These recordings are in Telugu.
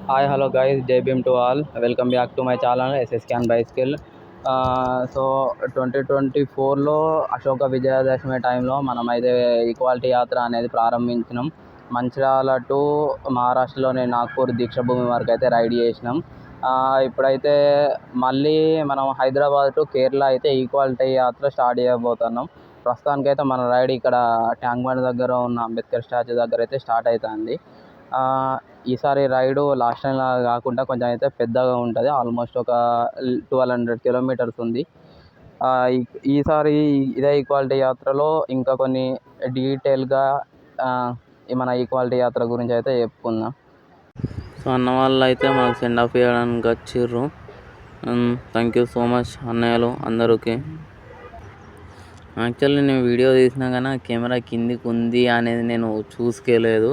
Hi hello guys, Jai Bhim to all. Welcome back to my channel SSCAN bicycle. So 2024లో అశోక విజయదశమి టైంలో మనమైతే ఈక్వాలిటీ యాత్ర అనేది ప్రారంభించినాం. మంచిర్యాల టు మహారాష్ట్రలోని నాగ్పూర్ దీక్షభూమి వరకు అయితే రైడ్ చేసినాం. ఇప్పుడైతే మళ్ళీ మనం హైదరాబాద్ టు కేరళ అయితే ఈక్వాలిటీ యాత్ర స్టార్ట్ చేయబోతున్నాం. ప్రస్తుతానికైతే మన రైడ్ ఇక్కడ ట్యాంక్ బండ్ దగ్గర ఉన్న అంబేద్కర్ స్టాచ్యూ దగ్గర అయితే స్టార్ట్ అవుతుంది. ఈసారి రైడు లాస్ట్ టైం కాకుండా కొంచెం అయితే పెద్దగా ఉంటుంది. ఆల్మోస్ట్ ఒక 1200 కిలోమీటర్స్ ఉంది. ఈసారి ఇదే ఈక్వాలిటీ యాత్రలో ఇంకా కొన్ని డీటెయిల్గా మన ఈక్వాలిటీ యాత్ర గురించి అయితే చెప్పుకుందాం. సో అన్న వాళ్ళు అయితే మాకు సెండ్ ఆఫ్ చేయడానికి వచ్చిర్రు. థ్యాంక్ యూ సో మచ్ అన్నయ్యలు అందరికీ. యాక్చువల్లీ నేను వీడియో తీసినా కానీ కెమెరా కిందికి ఉంది అనేది నేను చూసుకోలేదు.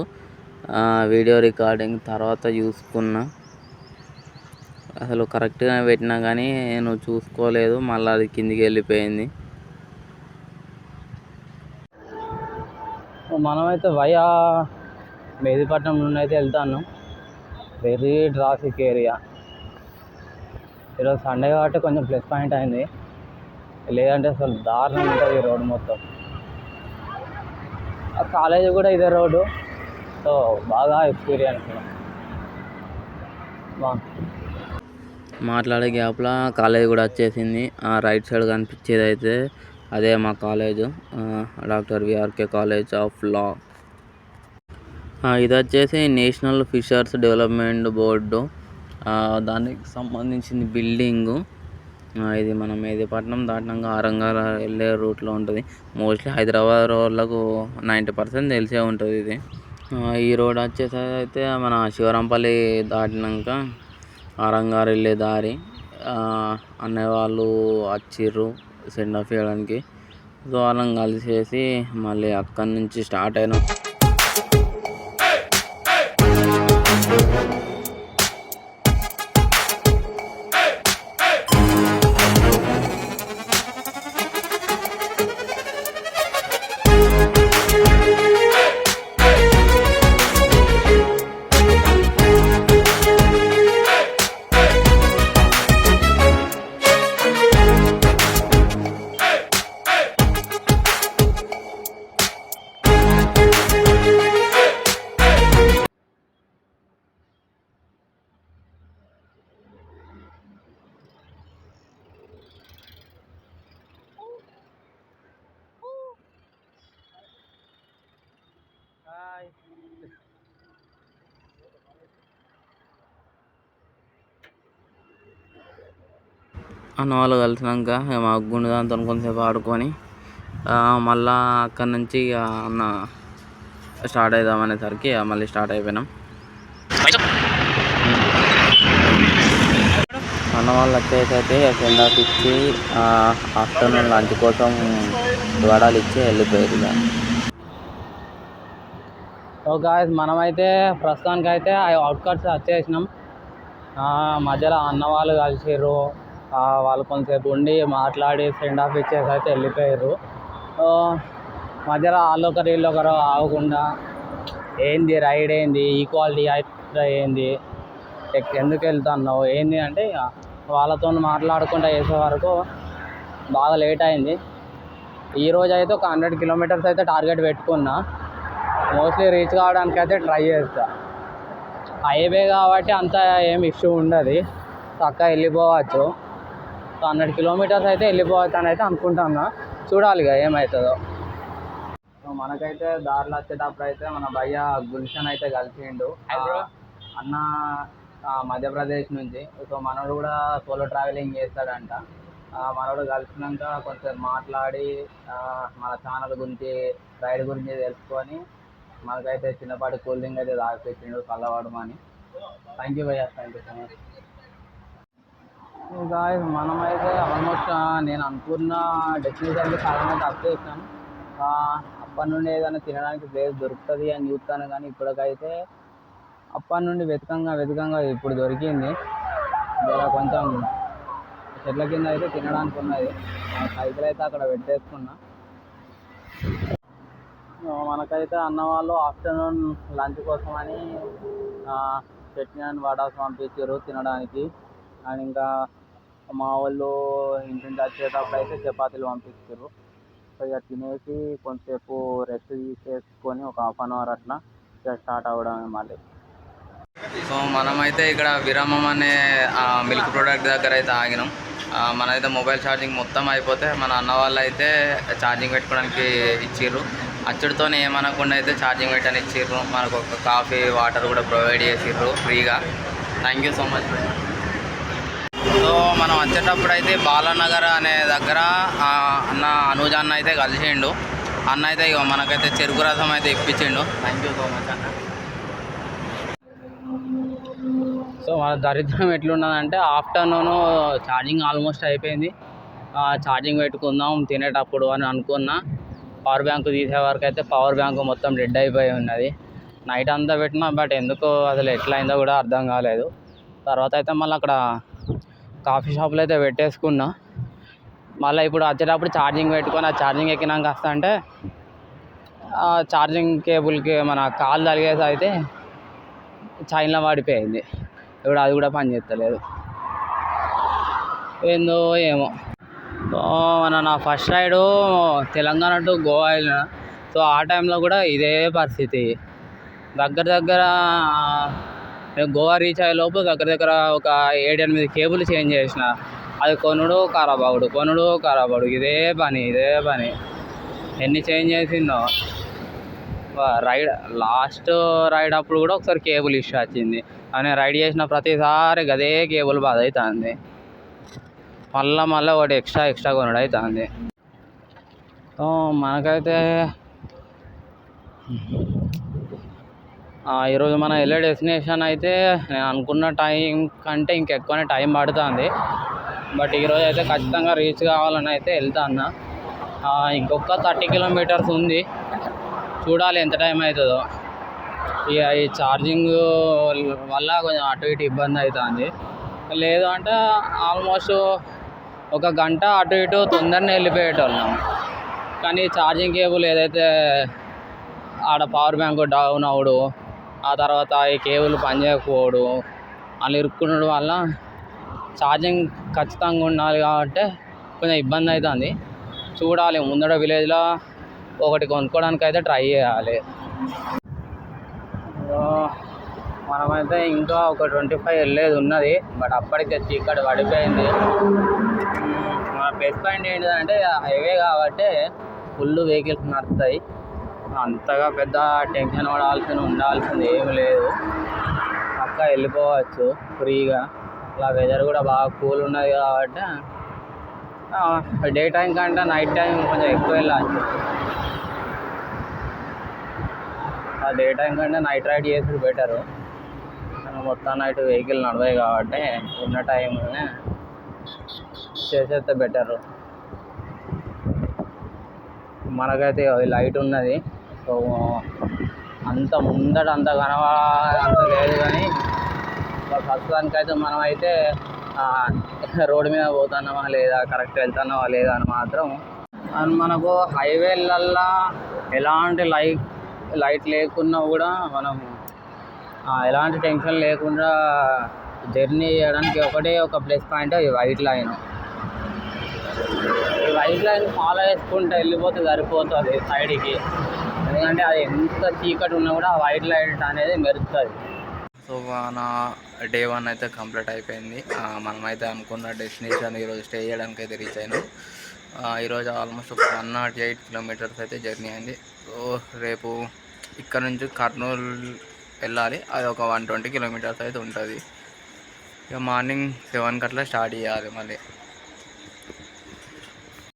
వీడియో రికార్డింగ్ తర్వాత చూసుకున్నా. అసలు కరెక్ట్గా పెట్టినా కానీ నేను చూసుకోలేదు, మళ్ళీ అది కిందికి వెళ్ళిపోయింది. మనమైతే వయా మెహదీపట్నం నుండి అయితే వెళ్తాను. Very traffic area. ఈరోజు సండే కాబట్టి కొంచెం ప్లస్ పాయింట్ అయింది, లేదంటే అసలు దారుణం ఉంటుంది రోడ్డు మొత్తం. ఆ కాలేజీ కూడా ఇదే రోడ్డు, సో బాగా ఎక్స్పీరియన్స్. మాట్లాడే గ్యాప్లో కాలేజ్ కూడా వచ్చేసింది. ఆ రైట్ సైడ్ కనిపించేది అయితే అదే మా college, doctor VRK college of law. ఇది వచ్చేసి నేషనల్ ఫిషర్స్ డెవలప్మెంట్ బోర్డు, దానికి సంబంధించిన బిల్డింగు. ఇది మన మెహదీపట్నం దాటినాక ఆరంగాల వెళ్ళే రూట్లో ఉంటుంది. మోస్ట్లీ హైదరాబాద్ వాళ్ళకు 90% తెలిసే ఉంటుంది ఇది. ఈ రోడ్ వచ్చేసి అయితే మన శివరాంపల్లి దాటినాక ఆరంగారు వెళ్ళే దారి. అన్నయ్య వాళ్ళు వచ్చిర్రు సెండ్ ఆఫ్ చేయడానికి. సో వాళ్ళని కలిసేసి మళ్ళీ అక్కడి నుంచి స్టార్ట్ అయినాం. అన్న వాళ్ళు కలిసినాక మా గుండె దాంతో కొంతసేపు ఆడుకొని మళ్ళా అక్కడి నుంచి అన్న స్టార్ట్ అవుదామనేసరికి మళ్ళీ స్టార్ట్ అయిపోయినాం. అన్న వాళ్ళు వచ్చేసి అయితే సెండ్ ఆఫ్ ఇచ్చి ఆఫ్టర్నూన్ లంచ్ కోసం వడాలు ఇచ్చి వెళ్ళిపోయారు. సో గాయ్స్, మనమైతే ప్రస్తుతానికైతే అవుట్కట్స్ వచ్చేసినాం. మధ్యలో అన్న వాళ్ళు కలిసిర్రు. వాళ్ళు కొంతసేపు ఉండి మాట్లాడి సెండ్ ఆఫ్ ఇచ్చేసి అయితే వెళ్ళిపోయారు. మధ్యలో వాళ్ళొకరు వీళ్ళొకరు ఆగకుండా ఏంది రైడ్, ఏంది ఈక్వాలిటీ యాత్ర, ఏంది ఎందుకు వెళ్తున్నావు ఏంది అంటే వాళ్ళతో మాట్లాడుకుంటూ చేసే వరకు బాగా లేట్ అయింది. ఈరోజు అయితే ఒక 100 కిలోమీటర్స్ అయితే టార్గెట్ పెట్టుకున్నా. మోస్ట్లీ రీచ్ కావడానికి అయితే ట్రై చేస్తా. హైవే కాబట్టి అంత ఏం ఇష్యూ ఉండదు, చక్కగా వెళ్ళిపోవచ్చు. 100 కిలోమీటర్స్ అయితే వెళ్ళిపోవచ్చు అని అయితే అనుకుంటున్నా. చూడాలి ఇక ఏమవుతుందో. సో మనకైతే దారిలో వచ్చేటప్పుడు అయితే మన భయ్య గుల్షన్ అయితే కలిసిండు. అన్న మధ్యప్రదేశ్ నుంచి. సో మనోడు కూడా సోలో ట్రావెలింగ్ చేస్తాడంట. మనోడు కలిసినాక కొంచెం మాట్లాడి మన ఛానల్ గురించి, రైడ్ గురించి తెలుసుకొని మనకైతే చిన్నపాటి కూల్ డ్రింక్ అయితే తాగిపించిండు చల్లవాడమని. థ్యాంక్ యూ భయ్యా, thank you so much. Guys, మనమైతే ఆల్మోస్ట్ నేను అనుకున్న డెస్టినేషన్కి చాలా తక్కువ చేసినాను. అప్పటి నుండి ఏదైనా తినడానికి ప్లేస్ దొరుకుతుంది అని చూస్తాను, కానీ ఇప్పటికైతే అప్పటి నుండి వెతకంగా ఇప్పుడు దొరికింది. ఇలా కొంచెం చెట్ల కింద అయితే తినడానికి ఉన్నది. సైకిల్ అయితే అక్కడ పెట్టేసుకున్నా. మనకైతే అన్న వాళ్ళు ఆఫ్టర్నూన్ లంచ్ కోసమని చట్నీ అండ్ వడాస్ పంపించారు తినడానికి. అండ్ ఇంకా మా వాళ్ళు ఇంటి నుంచి వచ్చేటప్పుడు అయితే చపాతీలు పంపించారు. సో ఇక తినేసి కొంతసేపు రెస్ట్ తీసేసుకొని ఒక 1/2 అవర్ అట్లా ఇక స్టార్ట్ అవ్వడమే మళ్ళీ. సో మనమైతే ఇక్కడ విరామం అనే మిల్క్ ప్రోడక్ట్ దగ్గర అయితే ఆగినాం. మనైతే మొబైల్ ఛార్జింగ్ మొత్తం అయిపోతే మన అన్న వాళ్ళు అయితే ఛార్జింగ్ పెట్టుకోవడానికి ఇచ్చిర్రు. అచ్చుడితోనే ఏమనకుండా అయితే ఛార్జింగ్ పెట్టని ఇచ్చిర్రు. మనకు ఒక కాఫీ వాటర్ కూడా ప్రొవైడ్ చేసిర్రు ఫ్రీగా. Thank you so much. So మనం వచ్చేటప్పుడు అయితే బాలానగర్ అనే దగ్గర అన్న అనూజ్ అన్న అయితే కలిసిండు. అన్న అయితే ఇక మనకైతే చెరుకు రసం అయితే ఇప్పించిండు. థ్యాంక్ యూ సో మచ్ అన్న. సో మన దరిద్రం ఎట్లున్నదంటే ఆఫ్టర్నూన్ ఛార్జింగ్ ఆల్మోస్ట్ అయిపోయింది. ఛార్జింగ్ పెట్టుకుందాం తినేటప్పుడు అని అనుకున్నా. పవర్ బ్యాంక్ తీసే వరకు అయితే పవర్ బ్యాంక్ మొత్తం డెడ్ అయిపోయి ఉన్నది. నైట్ అంతా పెట్టినా బట్ ఎందుకో అసలు ఎట్లా అయిందో కూడా అర్థం కాలేదు. తర్వాత అయితే మళ్ళీ అక్కడ కాఫీ షాప్లో అయితే పెట్టేసుకున్నా. మళ్ళీ ఇప్పుడు వచ్చేటప్పుడు ఛార్జింగ్ పెట్టుకొని ఆ ఛార్జింగ్ ఎక్కినాక వస్తా అంటే ఛార్జింగ్ కేబుల్కి మన కాలు తగిలేసి అయితే చైన్లో పడిపోయింది. ఇప్పుడు అది కూడా పని చేస్తలేదు ఏందో ఏమో. సో నా first ride Telangana to Goa వెళ్ళిన. సో ఆ టైంలో కూడా ఇదే పరిస్థితి. దగ్గర నేను గోవా రీచ్ అయ్యే లోపు దగ్గర ఒక 7-8 కేబుల్ చేంజ్ చేసిన. అది కొనుడు ఖరాబ్ ఇదే పని ఎన్ని చేంజ్ చేసిందో. లాస్ట్ రైడ్ అప్పుడు కూడా ఒకసారి కేబుల్ ఇష్యూ వచ్చింది. అని రైడ్ చేసిన ప్రతిసారి అదే కేబుల్ బాధ అవుతుంది. మళ్ళీ ఒకటి ఎక్స్ట్రా కొనడం అవుతుంది. మనకైతే ఈరోజు మనం వెళ్ళే డెస్టినేషన్ అయితే నేను అనుకున్న టైం కంటే ఇంకెక్కువనే టైం పడుతుంది. బట్ ఈరోజు అయితే ఖచ్చితంగా రీచ్ కావాలని అయితే వెళ్తాను. ఇంకొక 30 కిలోమీటర్స్ ఉంది. చూడాలి ఎంత టైం అవుతుందో. ఇక ఈ ఛార్జింగ్ వల్ల కొంచెం అటు ఇటు ఇబ్బంది అవుతుంది. లేదు అంటే ఆల్మోస్ట్ 1 గంట అటు ఇటు తొందరనే వెళ్ళిపోయేటోళ్ళం. కానీ ఛార్జింగ్ కేబుల్ ఏదైతే ఆడ పవర్ బ్యాంక్ డౌన్ అవడు, ఆ తర్వాత ఈ కేబుల్ పనిచేయకపోవడు, వాళ్ళు ఇరుక్కునడం వల్ల ఛార్జింగ్ ఖచ్చితంగా ఉండాలి కాబట్టి కొంచెం ఇబ్బంది అవుతుంది. చూడాలి ముందర విలేజ్లో ఒకటి కొనుక్కోవడానికి అయితే ట్రై చేయాలి. మనమైతే ఇంకా ఒక 25 వెళ్ళేది ఉన్నది. బట్ అప్పటికే చీకటి పడిపోయింది. మన ప్లస్ పాయింట్ ఏంటంటే హైవే కాబట్టి ఫుల్ వెహికల్స్ నడుస్తాయి. అంతగా పెద్ద టెన్షన్ ఉండాల్సింది ఏమి లేదు. పక్కా వెళ్ళిపోవచ్చు ఫ్రీగా. ఇలా వెదర్ కూడా బాగా కూల్ ఉన్నది కాబట్టి డే టైం కంటే నైట్ టైం కొంచెం ఎక్కువ వెళ్ళచ్చు. డే టైం కంటే నైట్ రైడ్ చేసి బెటరు. మొత్తం నైట్ వెహికల్ నడవాయి కాబట్టి ఉన్న టైంలోనే చేసేస్తే బెటరు. మనకైతే లైట్ ఉన్నది. సో అంత ముందట అంత అంత లేదు. కానీ ప్రస్తుతానికైతే మనమైతే రోడ్డు మీద పోతున్నామా లేదా, కరెక్ట్ వెళ్తున్నావా లేదా అని మాత్రం. అండ్ మనకు హైవేలల్లో ఎలాంటి లైట్ లేకున్నా కూడా మనం ఎలాంటి టెన్షన్ లేకుండా జర్నీ చేయడానికి ఒకటే ఒక ప్లస్ పాయింట్ ఈ వైట్ లైన్. ఈ వైట్ లైన్ ఫాలో చేసుకుంటూ వెళ్ళిపోతే సరిపోతుంది సైడ్కి. ఎందుకంటే అది ఎంత చీకటి ఉన్నా కూడా ఆ వైట్ లైట్ అనేది మెరుస్తుంది. సో మన డే 1 అయితే కంప్లీట్ అయిపోయింది. మనమైతే అనుకున్న డెస్టినేషన్ ఈరోజు స్టే చేయడానికి అయితే రీచ్ అయినాం. ఈరోజు ఆల్మోస్ట్ ఒక 108 కిలోమీటర్స్ అయితే జర్నీ అయింది. సో రేపు ఇక్కడ నుంచి కర్నూలు వెళ్ళాలి. అది ఒక 120 కిలోమీటర్స్ అయితే ఉంటుంది. ఇక మార్నింగ్ 7 అట్లా స్టార్ట్ చేయాలి మళ్ళీ.